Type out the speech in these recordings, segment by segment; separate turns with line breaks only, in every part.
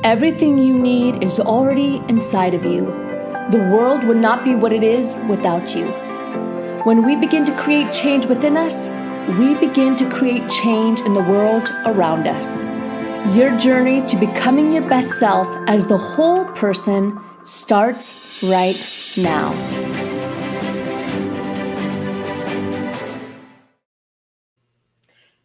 Everything you need is already inside of you. The world would not be what it is without you. When we begin to create change within us, we begin to create change in the world around us. Your journey to becoming your best self as the whole person starts right now.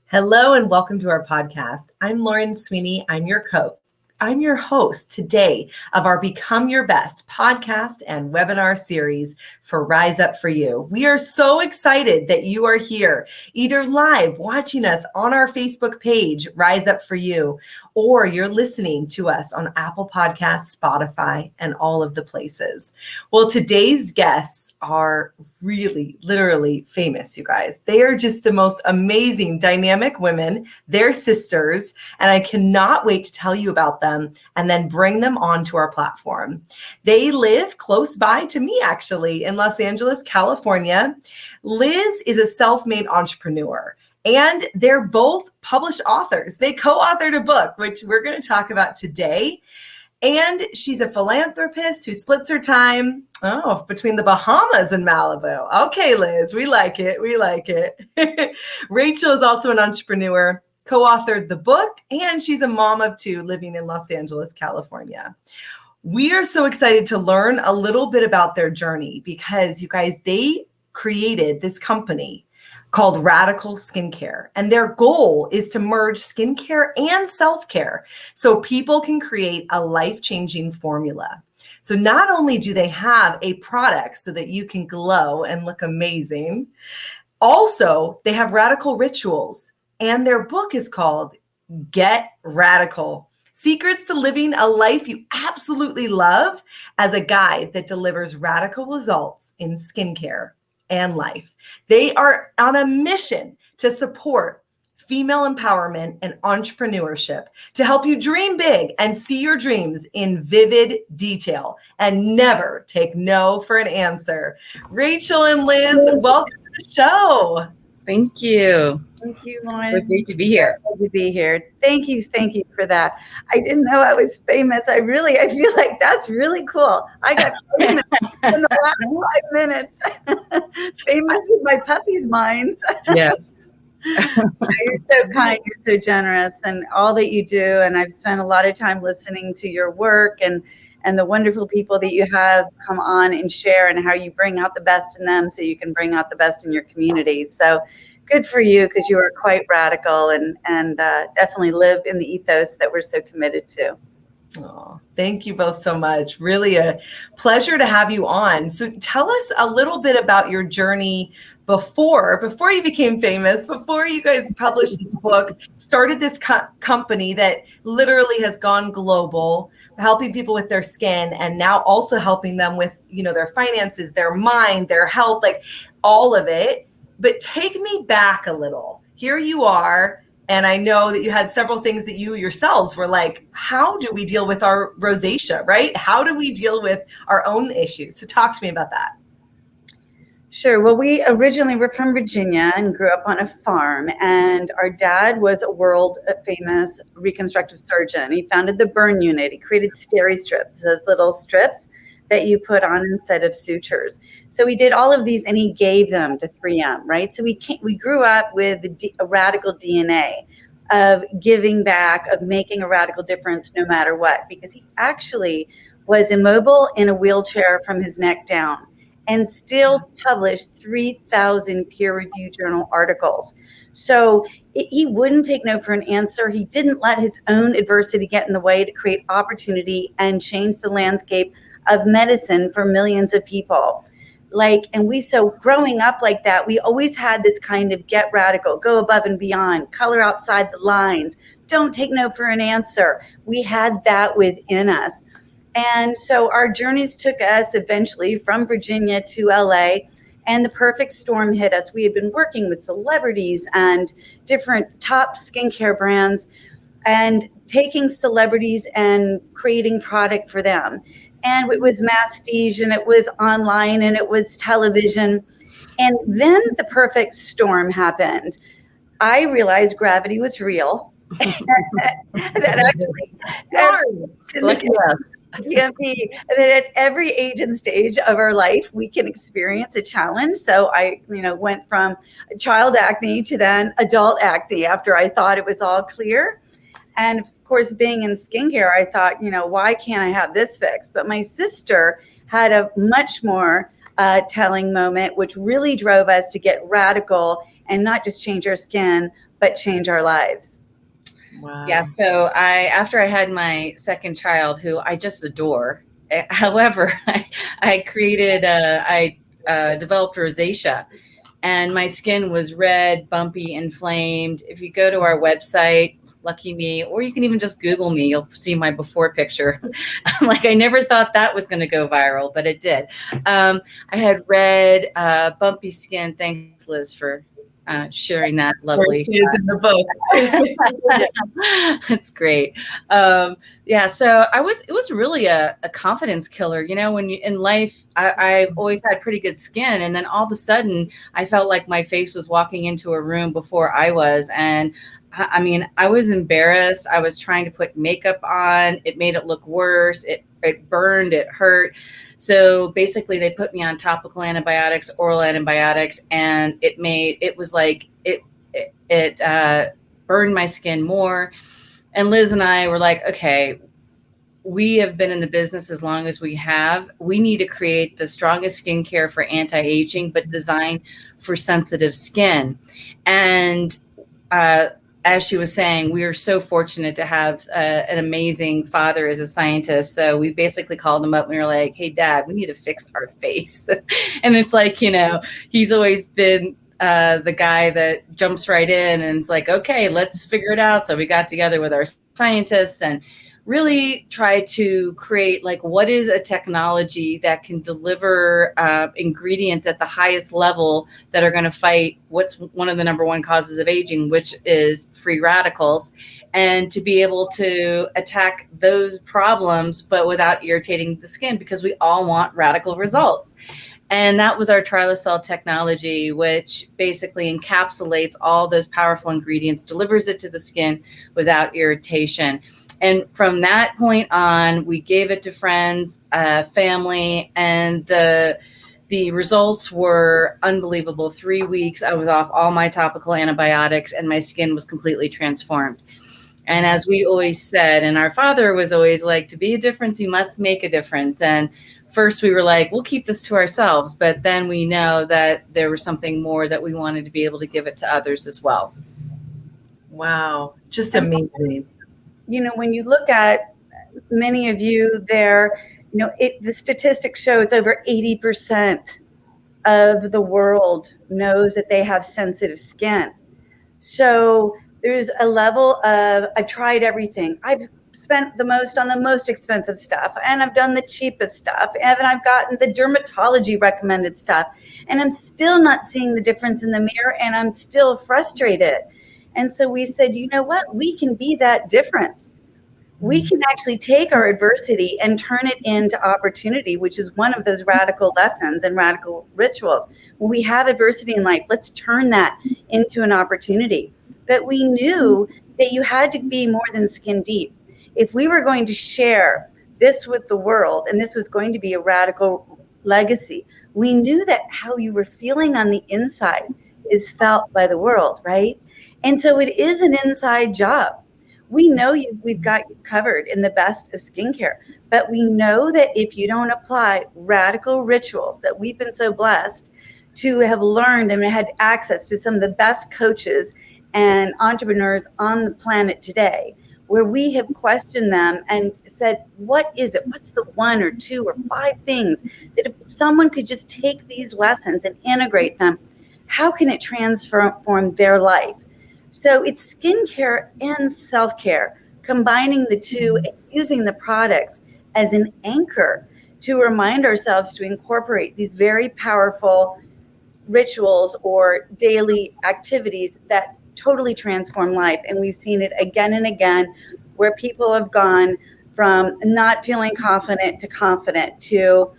Hello and welcome to our podcast. I'm Lauren Sweeney. I'm your host today of our Become Your Best podcast and webinar series for Rise Up For You. We are so excited that you are here, either live watching us on our Facebook page, Rise Up For You, or you're listening to us on Apple Podcasts, Spotify, and all of the places. Well, today's guests are really, literally famous, you guys. They are just the most amazing, dynamic women. They're sisters, and I cannot wait to tell you about them and then bring them onto our platform. They live close by to me, actually, in Los Angeles, California. Liz is a self-made entrepreneur, and they're both published authors. They co-authored a book, which we're going to talk about today. And she's a philanthropist who splits her time between the Bahamas and Malibu. Okay, Liz, we like it. We like it. Rachel is also an entrepreneur, co-authored the book, and she's a mom of two living in Los Angeles, California. We are so excited to learn a little bit about their journey because, you guys, they created this company called Radical Skincare. And their goal is to merge skincare and self-care so people can create a life-changing formula. So not only do they have a product so that you can glow and look amazing, also they have radical rituals. And their book is called Get Radical: Secrets to Living a Life You Absolutely Love, as a guide that delivers radical results in skincare and life. They are on a mission to support female empowerment and entrepreneurship, to help you dream big and see your dreams in vivid detail and never take no for an answer. Rachel and Liz, welcome to the show.
Thank you.
Thank you, Lauren.
So great to be here.
Glad to be here. Thank you for that. I didn't know I was famous. I feel like that's really cool. I got famous in the last 5 minutes. Famous in my puppy's minds.
Yes.
You're so kind. You're so generous, and all that you do. And I've spent a lot of time listening to your work and the wonderful people that you have come on and share, and how you bring out the best in them so you can bring out the best in your community. So good for you, because you are quite radical and definitely live in the ethos that we're so committed to.
Oh, thank you both so much. Really a pleasure to have you on. So tell us a little bit about your journey before you became famous, before you guys published this book, started this company that literally has gone global, helping people with their skin, and now also helping them with, their finances, their mind, their health, like all of it. But take me back a little. Here you are. And I know that you had several things that you yourselves were like, how do we deal with our rosacea, right? How do we deal with our own issues? So talk to me about that.
Sure. Well, we originally were from Virginia and grew up on a farm. And our dad was a world famous reconstructive surgeon. He founded the burn unit. He created Steri-Strips, those little strips that you put on instead of sutures. So he did all of these, and he gave them to 3M, right? So we grew up with a radical DNA of giving back, of making a radical difference no matter what, because he actually was immobile in a wheelchair from his neck down and still published 3,000 peer-reviewed journal articles. So he wouldn't take no for an answer. He didn't let his own adversity get in the way to create opportunity and change the landscape of medicine for millions of people. So growing up like that, we always had this kind of get radical, go above and beyond, color outside the lines, don't take no for an answer. We had that within us. And so our journeys took us eventually from Virginia to LA, and the perfect storm hit us. We had been working with celebrities and different top skincare brands and taking celebrities and creating product for them. And it was masstige, and it was online, and it was television. And then the perfect storm happened. I realized gravity was real. that actually
Lucky us.
that at every age and stage of our life we can experience a challenge. So I went from child acne to then adult acne after I thought it was all clear. And of course, being in skincare, I thought, why can't I have this fixed? But my sister had a much more telling moment, which really drove us to get radical and not just change our skin, but change our lives.
Wow.
Yeah. So after I had my second child, who I just adore, however, I developed rosacea, and my skin was red, bumpy, inflamed. If you go to our website, lucky me, or you can even just Google me, you'll see my before picture. Like, I never thought that was going to go viral, but it did. I had red, bumpy skin. Thanks, Liz, for sharing that lovely.
It is in the book.
That's great. Yeah, so it was really a confidence killer. When you in life, I've always had pretty good skin, and then all of a sudden I felt like my face was walking into a room before I was. And I mean, I was embarrassed. I was trying to put makeup on. It made it look worse. It burned, it hurt. So basically they put me on topical antibiotics, oral antibiotics, and it burned my skin more. And Liz and I were like, okay, we have been in the business as long as we have. We need to create the strongest skincare for anti-aging, but designed for sensitive skin. And as she was saying, we are so fortunate to have an amazing father as a scientist. So we basically called him up and we were like, hey, Dad, we need to fix our face. And it's like, he's always been the guy that jumps right in and it's like, okay, let's figure it out. So we got together with our scientists and really try to create, like, what is a technology that can deliver ingredients at the highest level that are going to fight what's one of the number one causes of aging, which is free radicals, and to be able to attack those problems, but without irritating the skin, because we all want radical results. And that was our Trilacell technology, which basically encapsulates all those powerful ingredients, delivers it to the skin without irritation. And from that point on, we gave it to friends, family, and the results were unbelievable. 3 weeks, I was off all my topical antibiotics and my skin was completely transformed. And as we always said, and our father was always like, to be a difference, you must make a difference. And first we were like, we'll keep this to ourselves. But then we know that there was something more, that we wanted to be able to give it to others as well.
Wow. Just amazing.
When you look at many of you there, the statistics show it's over 80% of the world knows that they have sensitive skin. So there's a level of, I've tried everything. I've spent the most on the most expensive stuff, and I've done the cheapest stuff, and I've gotten the dermatology recommended stuff, and I'm still not seeing the difference in the mirror, and I'm still frustrated. And so we said, you know what? We can be that difference. We can actually take our adversity and turn it into opportunity, which is one of those radical lessons and radical rituals. When we have adversity in life, let's turn that into an opportunity. But we knew that you had to be more than skin deep. If we were going to share this with the world, and this was going to be a radical legacy, we knew that how you were feeling on the inside is felt by the world, right? And so it is an inside job. We know we've got you covered in the best of skincare, but we know that if you don't apply radical rituals that we've been so blessed to have learned and had access to some of the best coaches and entrepreneurs on the planet today, where we have questioned them and said, what is it? What's the 1 or 2 or 5 things that if someone could just take these lessons and integrate them, how can it transform their life? So it's skincare and self-care, combining the two and using the products as an anchor to remind ourselves to incorporate these very powerful rituals or daily activities that totally transform life. And we've seen it again and again, where people have gone from not feeling confident to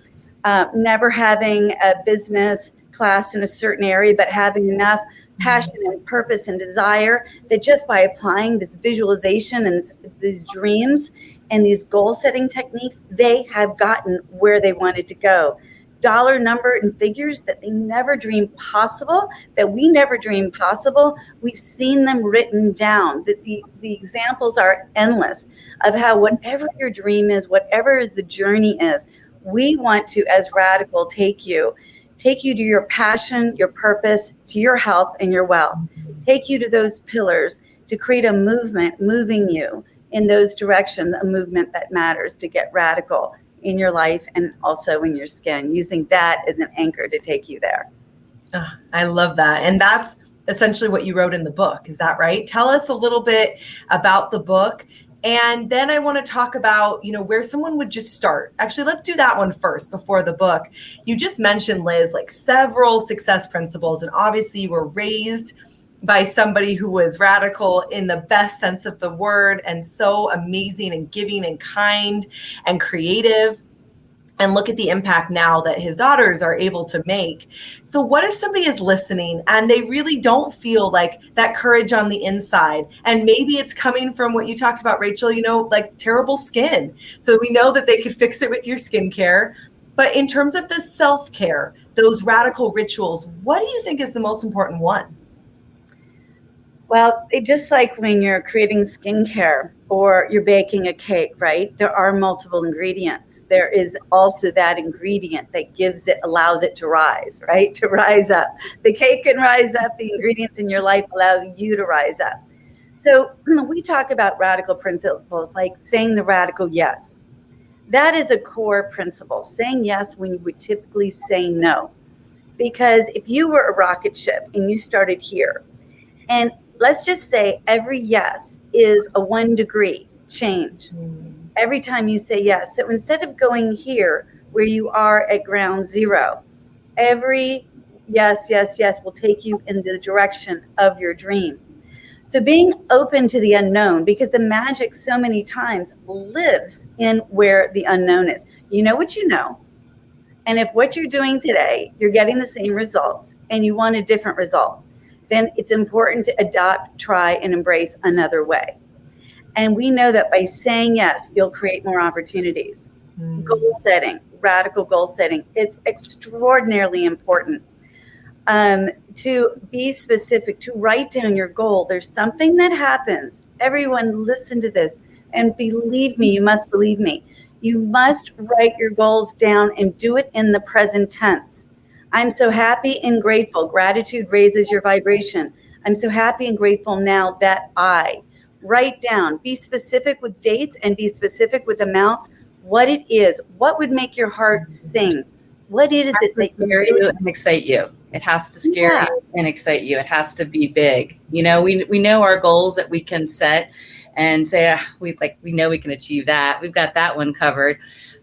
never having a business class in a certain area, but having enough passion and purpose and desire, that just by applying this visualization and these dreams and these goal setting techniques, they have gotten where they wanted to go. Dollar number and figures that they never dreamed possible, that we never dreamed possible. We've seen them written down. The examples are endless of how whatever your dream is, whatever the journey is, we want to, as Radical, take you to your passion, your purpose, to your health and your wealth. Take you to those pillars to create a movement moving you in those directions, a movement that matters, to get radical in your life and also in your skin, using that as an anchor to take you there.
Oh, I love that. And that's essentially what you wrote in the book. Is that right? Tell us a little bit about the book. And then I want to talk about, where someone would just start. Actually, let's do that one first before the book. You just mentioned, Liz, like several success principles. And obviously you were raised by somebody who was radical in the best sense of the word, and so amazing and giving and kind and creative. And look at the impact now that his daughters are able to make. So what if somebody is listening and they really don't feel like that courage on the inside? And maybe it's coming from what you talked about, Rachel, like terrible skin. So we know that they could fix it with your skincare. But in terms of the self-care, those radical rituals, what do you think is the most important one?
Well, just like when you're creating skincare or you're baking a cake, right? There are multiple ingredients. There is also that ingredient that allows it to rise, right? To rise up. The cake can rise up. The ingredients in your life allow you to rise up. So we talk about radical principles, like saying the radical yes. That is a core principle, saying yes when you would typically say no. Because if you were a rocket ship and you started here, and let's just say every yes is a 1 degree change every time you say yes. So instead of going here where you are at ground zero, every yes will take you in the direction of your dream. So being open to the unknown, because the magic so many times lives in where the unknown is. You know what you know. And if what you're doing today, you're getting the same results and you want a different result, then it's important to adopt, try, and embrace another way. And we know that by saying yes, you'll create more opportunities. Goal setting, radical goal setting, it's extraordinarily important to be specific, to write down your goal. There's something that happens. Everyone listen to this, and believe me, you must believe me. You must write your goals down and do it in the present tense. I'm so happy and grateful. Gratitude raises your vibration. I'm so happy and grateful now that I write down, be specific with dates and be specific with amounts, what it is, what would make your heart sing. What is it that
scare you and excite you? It has to scare you and excite you. It has to be big. We know our goals that we can set and say, we know we can achieve that. We've got that one covered.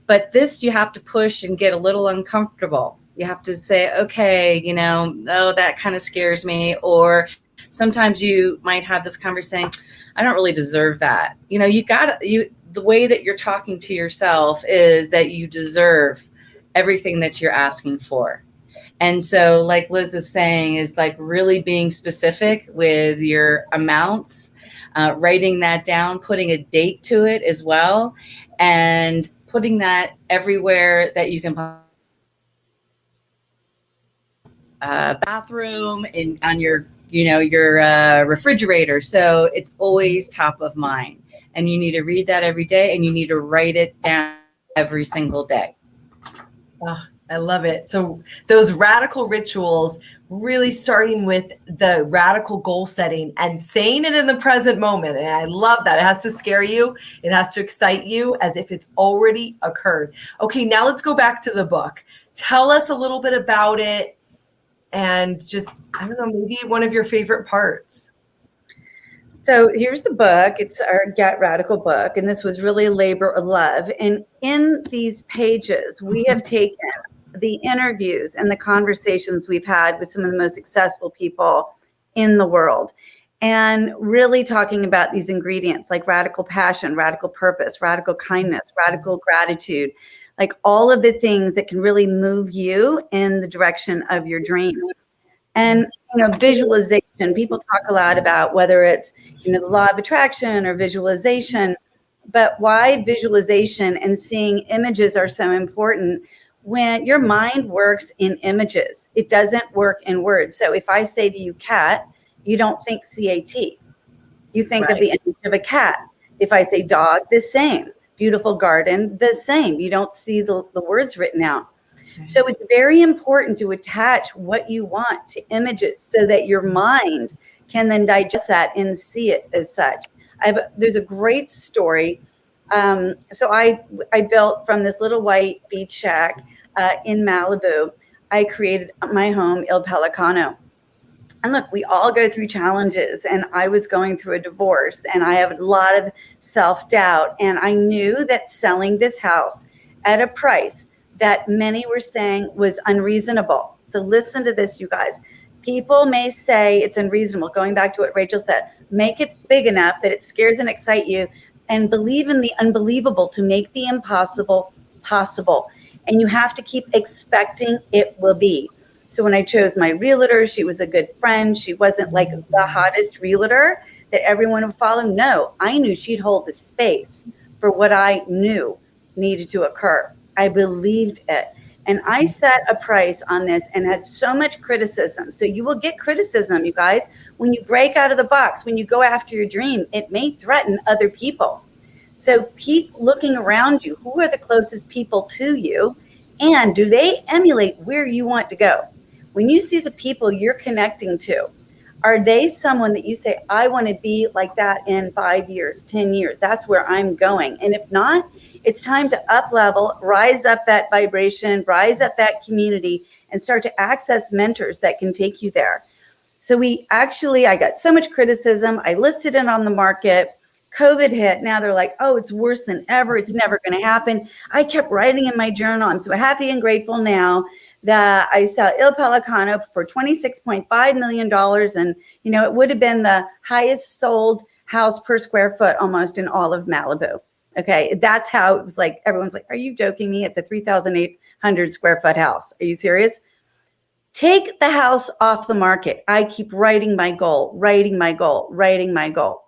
But this, you have to push and get a little uncomfortable. You have to say, okay, that kind of scares me. Or sometimes you might have this conversation, I don't really deserve that. The way that you're talking to yourself is that you deserve everything that you're asking for. And so like Liz is saying, is like really being specific with your amounts, writing that down, putting a date to it as well, and putting that everywhere that you can bathroom, on your refrigerator. So it's always top of mind, and you need to read that every day, and you need to write it down every single day.
Oh, I love it. So those radical rituals, really starting with the radical goal setting and saying it in the present moment. And I love that. It has to scare you. It has to excite you as if it's already occurred. Okay, now let's go back to the book. Tell us a little bit about it. And just, I don't know, maybe one of your favorite parts.
So here's the book. It's our Get Radical book. And this was really a labor of love. And in these pages, we have taken the interviews and the conversations we've had with some of the most successful people in the world, and really talking about these ingredients like radical passion, radical purpose, radical kindness, radical gratitude, like all of the things that can really move you in the direction of your dream. And, visualization, people talk a lot about whether it's, the law of attraction or visualization, but why visualization and seeing images are so important. When your mind works in images, it doesn't work in words. So if I say to you cat, you don't think CAT. You think of the image of a cat. If I say dog, the same. Beautiful garden, the same. You don't see the words written out. So it's very important to attach what you want to images so that your mind can then digest that and see it as such. There's a great story. So I built from this little white beach shack in Malibu. I created my home, Il Pelicano. And look, we all go through challenges, and I was going through a divorce, and I have a lot of self-doubt. And I knew that selling this house at a price that many were saying was unreasonable. So listen to this, you guys. People may say it's unreasonable. Going back to what Rachel said, make it big enough that it scares and excites you, and believe in the unbelievable to make the impossible possible. And you have to keep expecting it will be. So when I chose my realtor, she was a good friend. She wasn't like the hottest realtor that everyone would follow. No, I knew she'd hold the space for what I knew needed to occur. I believed it. And I set a price on this and had so much criticism. So you will get criticism, you guys, when you break out of the box, when you go after your dream. It may threaten other people. So keep looking around you. Who are the closest people to you? And do they emulate where you want to go? When you see the people you're connecting to, are they someone that you say, I want to be like that in 5 years, 10 years? That's where I'm going. And if not, it's time to up level, rise up that vibration, rise up that community, and start to access mentors that can take you there. So I got so much criticism. I listed it on the market. COVID hit. Now they're like, oh, it's worse than ever. It's never going to happen. I kept writing in my journal. I'm so happy and grateful now that I sell Il Pelicano for $26.5 million. And, it would have been the highest sold house per square foot almost in all of Malibu. Okay. That's how it was like, everyone's like, are you joking me? It's a 3,800 square foot house. Are you serious? Take the house off the market. I keep writing my goal, writing my goal, writing my goal.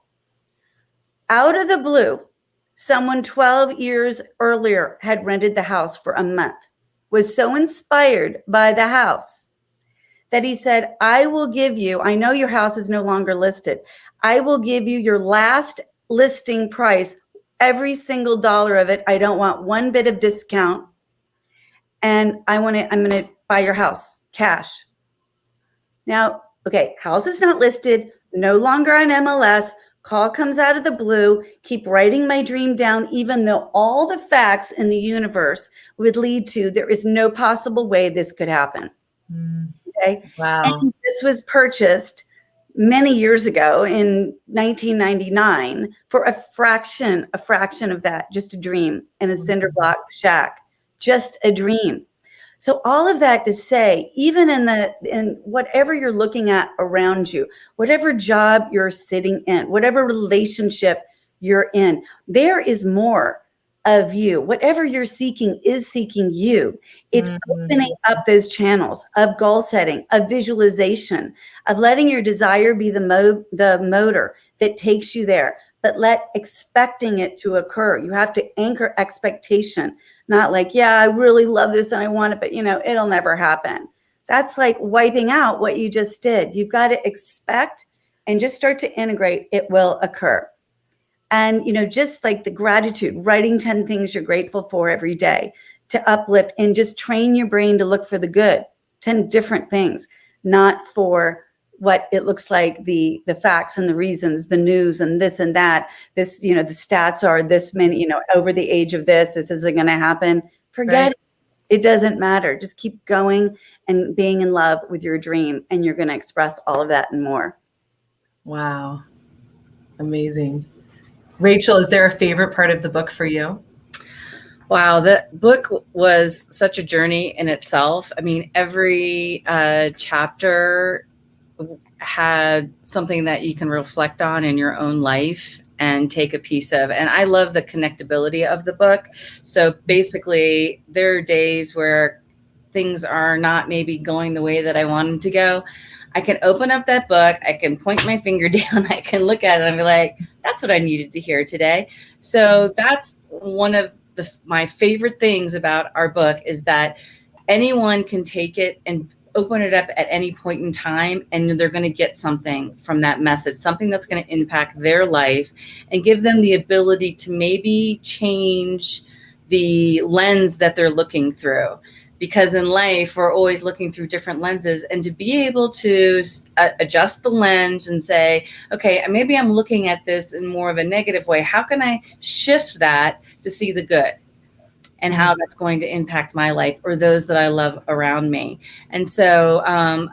Out of the blue, someone 12 years earlier had rented the house for a month, was so inspired by the house that he said, I will give you, I know your house is no longer listed. I will give you your last listing price, every single dollar of it. I don't want one bit of discount. And I'm going to buy your house cash. Now, okay, house is not listed, no longer on MLS. Call comes out of the blue, keep writing my dream down, even though all the facts in the universe would lead to there is no possible way this could happen. Okay.
Wow.
And this was purchased many years ago in 1999 for a fraction of that, just a dream in a cinder block shack, just a dream. So all of that to say, even in whatever you're looking at around you, whatever job you're sitting in, whatever relationship you're in, there is more of you. Whatever you're seeking is seeking you. It's opening up those channels of goal setting, of visualization, of letting your desire be the motor that takes you there, but let expecting it to occur. You have to anchor expectation. Not like, yeah, I really love this and I want it, but it'll never happen. That's like wiping out what you just did. You've got to expect and just start to integrate. It will occur. And, just like the gratitude, writing 10 things you're grateful for every day to uplift and just train your brain to look for the good, 10 different things, not for what it looks like, the facts and the reasons, the news and this and that, this, the stats are this many, over the age of this isn't going to happen. Forget it. It doesn't matter. Just keep going and being in love with your dream, and you're going to express all of that and more.
Wow. Amazing. Rachel, is there a favorite part of the book for you?
Wow, the book was such a journey in itself. I mean, every chapter had something that you can reflect on in your own life and take a piece of. And I love the connectability of the book. So basically, there are days where things are not maybe going the way that I want them to go. I can open up that book, I can point my finger down, I can look at it and be like, that's what I needed to hear today. So that's one of my favorite things about our book, is that anyone can take it and open it up at any point in time, and they're going to get something from that message, something that's going to impact their life and give them the ability to maybe change the lens that they're looking through. Because in life, we're always looking through different lenses, and to be able to adjust the lens and say, okay, maybe I'm looking at this in more of a negative way. How can I shift that to see the good and how that's going to impact my life or those that I love around me? And so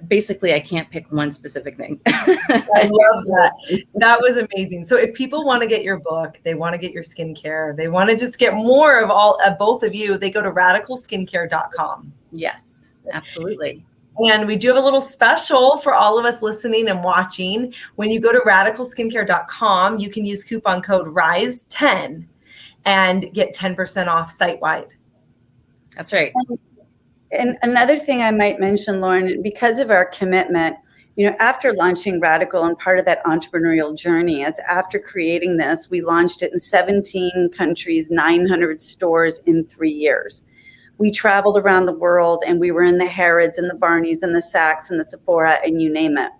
basically, I can't pick one specific thing.
I love that. That was amazing. So if people want to get your book, they want to get your skincare, they want to just get more of both of you, they go to radicalskincare.com.
Yes, absolutely.
And we do have a little special for all of us listening and watching. When you go to radicalskincare.com, you can use coupon code RISE10 and get 10% off site-wide.
That's right.
And another thing I might mention, Lauren, because of our commitment, after launching Radical, and part of that entrepreneurial journey is after creating this, we launched it in 17 countries, 900 stores in 3 years. We traveled around the world, and we were in the Harrods and the Barneys and the Saks and the Sephora and you name it.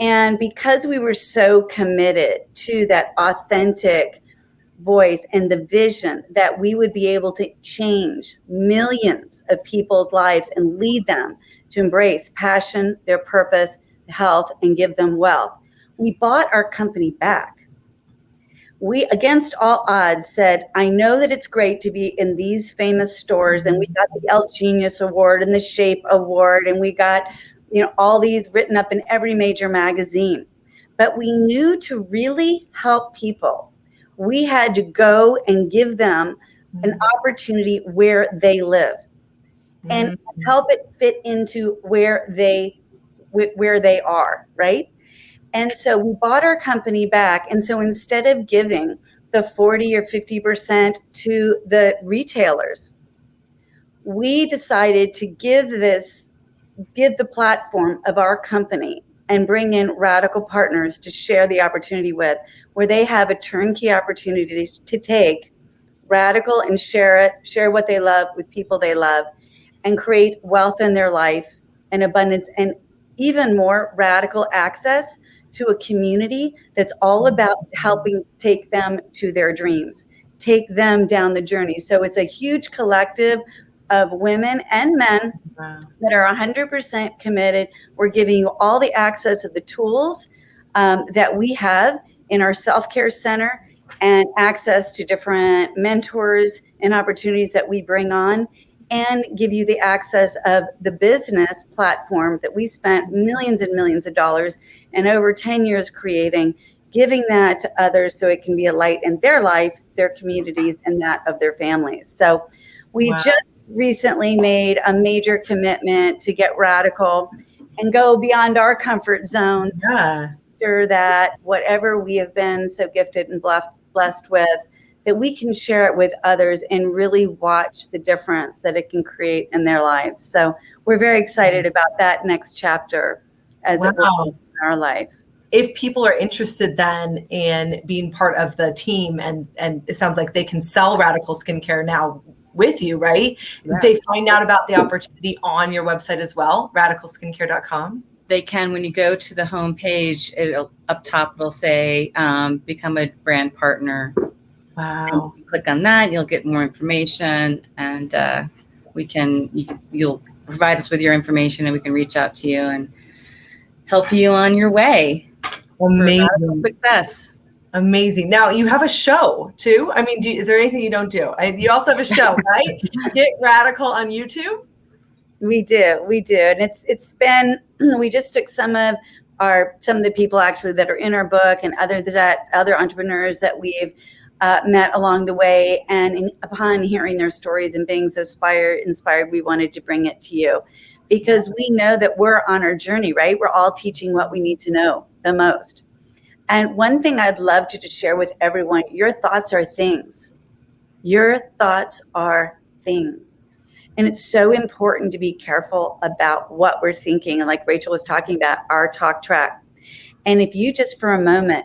And because we were so committed to that authentic voice and the vision that we would be able to change millions of people's lives and lead them to embrace passion, their purpose, health, and give them wealth, we bought our company back. We, against all odds, said, I know that it's great to be in these famous stores, and we got the Elle Genius Award and the Shape Award, and we got all these written up in every major magazine. But we knew to really help people, we had to go and give them an opportunity where they live and help it fit into where they are, right? And so we bought our company back. And so instead of giving the 40 or 50% to the retailers, we decided to give the platform of our company and bring in radical partners to share the opportunity with, where they have a turnkey opportunity to take Radical and share what they love with people they love, and create wealth in their life and abundance, and even more radical access to a community that's all about helping take them to their dreams, take them down the journey. So it's a huge collective of women and men that are 100% committed. We're giving you all the access of the tools that we have in our self-care center, and access to different mentors and opportunities that we bring on, and give you the access of the business platform that we spent millions and millions of dollars and over 10 years creating, giving that to others so it can be a light in their life, their communities, and that of their families. So we just recently made a major commitment to get radical and go beyond our comfort zone. Sure that whatever we have been so gifted and blessed with, that we can share it with others and really watch the difference that it can create in their lives. So we're very excited about that next chapter as it will in our life.
If people are interested then in being part of the team, and it sounds like they can sell Radical Skincare now with you, right? Yeah. They find out about the opportunity on your website as well, radicalskincare.com.
They can. When you go to the home page, up top it'll say become a brand partner.
Wow.
And click on that, you'll get more information, and you'll provide us with your information, and we can reach out to you and help you on your way.
Amazing.
Success.
Amazing. Now you have a show too. I mean, is there anything you don't do? You also have a show, right? Get Radical on YouTube.
We do, and it's been. We just took some of the people actually that are in our book, and other entrepreneurs that we've met along the way, and upon hearing their stories and being so inspired, we wanted to bring it to you, because we know that we're on our journey, right? We're all teaching what we need to know the most. And one thing I'd love to just share with everyone: your thoughts are things. Your thoughts are things. And it's so important to be careful about what we're thinking. And like Rachel was talking about, our talk track. And if you just for a moment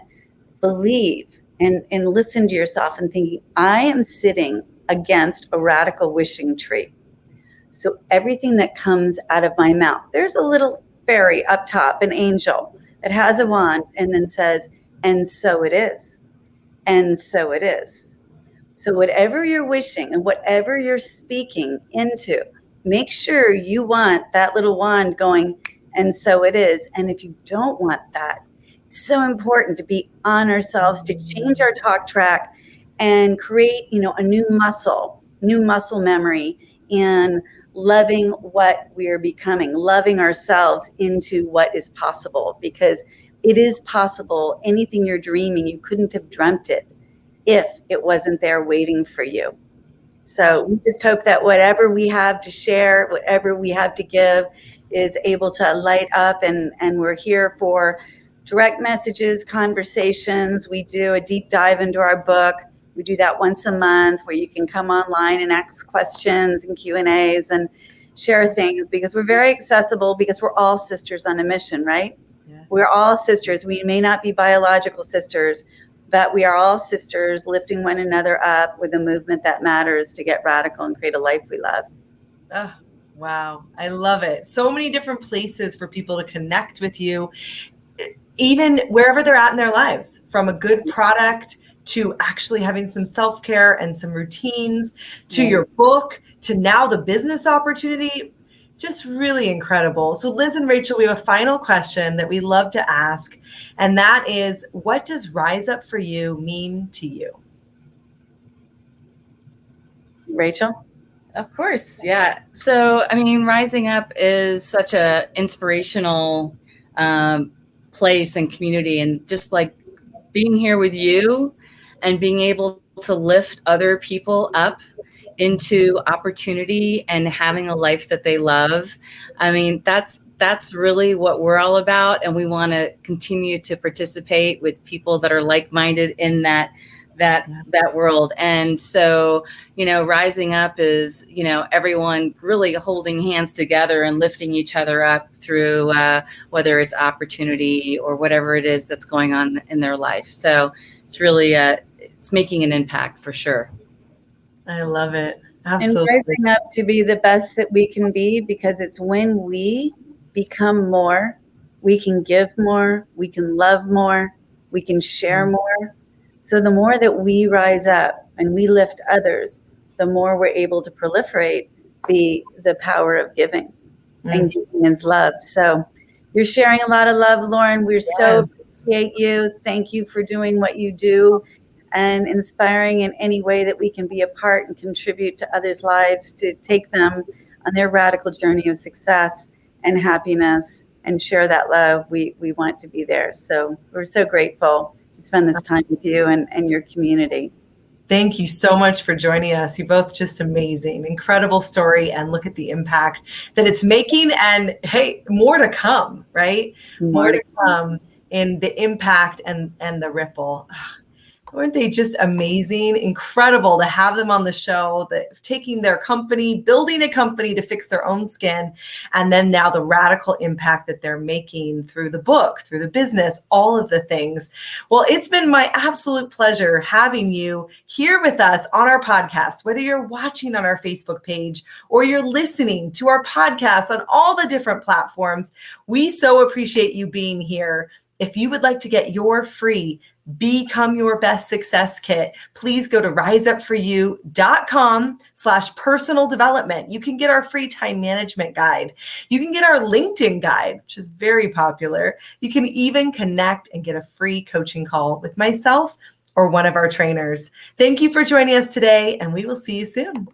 believe and listen to yourself and thinking, I am sitting against a radical wishing tree. So everything that comes out of my mouth, there's a little fairy up top, an angel that has a wand and then says, and so it is. And so it is. So whatever you're wishing and whatever you're speaking into, make sure you want that little wand going, and so it is. And if you don't want that, it's so important to be on ourselves, to change our talk track and create, a new muscle memory in loving what we are becoming, loving ourselves into what is possible, because it is possible. Anything you're dreaming, you couldn't have dreamt it if it wasn't there waiting for you. So we just hope that whatever we have to share, whatever we have to give is able to light up, and we're here for direct messages, conversations. We do a deep dive into our book. We do that once a month where you can come online and ask questions and Q&As and share things, because we're very accessible, because we're all sisters on a mission, right? Yes. We're all sisters. We may not be biological sisters, but we are all sisters lifting one another up with a movement that matters to get radical and create a life we love.
Oh, wow. I love it. So many different places for people to connect with you, even wherever they're at in their lives, from a good product to actually having some self-care and some routines, to your book, to now the business opportunity. Just really incredible. So Liz and Rachel, we have a final question that we love to ask, and that is, what does Rise Up for You mean to you?
Rachel?
Of course. Yeah. So, Rising Up is such a inspirational place and community, and just like being here with you and being able to lift other people up into opportunity and having a life that they love. That's really what we're all about. And we want to continue to participate with people that are like-minded in that world. And so, Rising Up is, everyone really holding hands together and lifting each other up through whether it's opportunity or whatever it is that's going on in their life. So it's really, it's making an impact for sure.
I love it. Absolutely.
And rising up to be the best that we can be, because it's when we become more, we can give more, we can love more, we can share more. So the more that we rise up and we lift others, the more we're able to proliferate the power of giving. And giving is love. So you're sharing a lot of love, Lauren. We so appreciate you. Thank you for doing what you do and inspiring in any way that we can be a part and contribute to others' lives, to take them on their radical journey of success and happiness and share that love. We want to be there. So we're so grateful to spend this time with you and your community.
Thank you so much for joining us. You're both just amazing, incredible story, and look at the impact that it's making. And hey, more to come, right? More to come in the impact and the ripple. Weren't they just amazing? Incredible to have them on the show, that taking their company, building a company to fix their own skin, and then now the radical impact that they're making through the book, through the business, all of the things. Well, it's been my absolute pleasure having you here with us on our podcast, whether you're watching on our Facebook page or you're listening to our podcast on all the different platforms. We so appreciate you being here. If you would like to get your free Become Your Best Success Kit, please go to riseupforyou.com/personal development. You can get our free time management guide. You can get our LinkedIn guide, which is very popular. You can even connect and get a free coaching call with myself or one of our trainers. Thank you for joining us today, and we will see you soon.